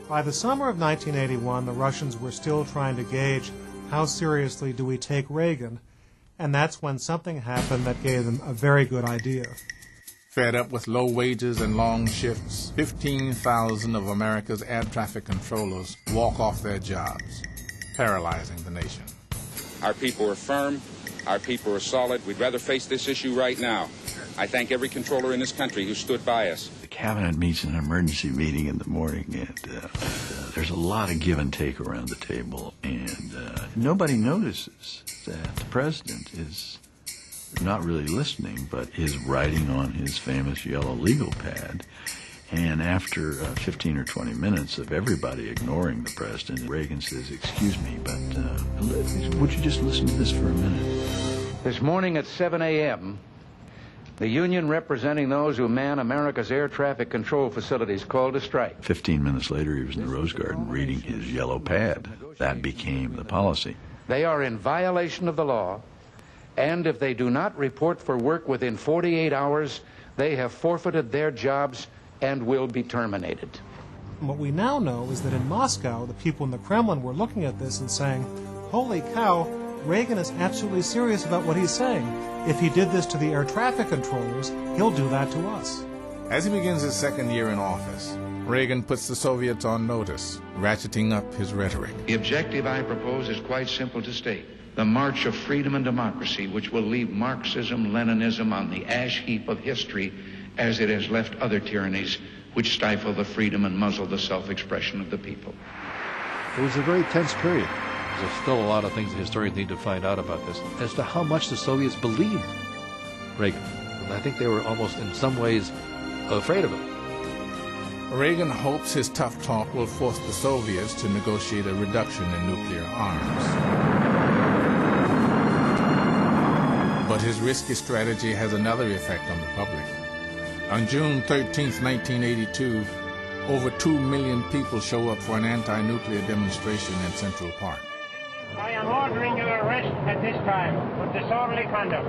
By the summer of 1981, the Russians were still trying to gauge how seriously do we take Reagan, and that's when something happened that gave them a very good idea. Fed up with low wages and long shifts, 15,000 of America's air traffic controllers walk off their jobs, paralyzing the nation. Our people are firm. Our people are solid. We'd rather face this issue right now. I thank every controller in this country who stood by us. The cabinet meets in an emergency meeting in the morning, and there's a lot of give and take around the table, and nobody notices that the president is not really listening, but is writing on his famous yellow legal pad. And after 15 or 20 minutes of everybody ignoring the president, Reagan says, "Excuse me, but would you just listen to this for a minute?" This morning at 7 a.m., the union representing those who man America's air traffic control facilities called a strike. 15 minutes later, he was in the Rose Garden reading his yellow pad. That became the policy. They are in violation of the law, and if they do not report for work within 48 hours, they have forfeited their jobs and will be terminated. What we now know is that in Moscow, the people in the Kremlin were looking at this and saying, holy cow, Reagan is absolutely serious about what he's saying. If he did this to the air traffic controllers, he'll do that to us. As he begins his second year in office, Reagan puts the Soviets on notice, ratcheting up his rhetoric. The objective I propose is quite simple to state. The march of freedom and democracy, which will leave Marxism, Leninism on the ash heap of history as it has left other tyrannies which stifle the freedom and muzzle the self-expression of the people. It was a very tense period. There's still a lot of things that historians need to find out about this, as to how much the Soviets believed Reagan. And I think they were almost in some ways afraid of him. Reagan hopes his tough talk will force the Soviets to negotiate a reduction in nuclear arms. But his risky strategy has another effect on the public. On June 13, 1982, over 2 million people show up for an anti-nuclear demonstration in Central Park. I am ordering your arrest at this time for disorderly conduct.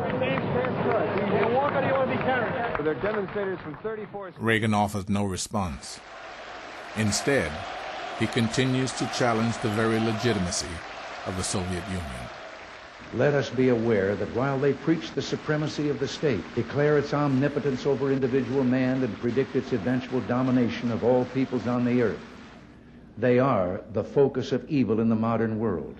They're demonstrators from 34... Reagan offers no response. Instead, he continues to challenge the very legitimacy of the Soviet Union. Let us be aware that while they preach the supremacy of the state, declare its omnipotence over individual man, and predict its eventual domination of all peoples on the earth, they are the focus of evil in the modern world.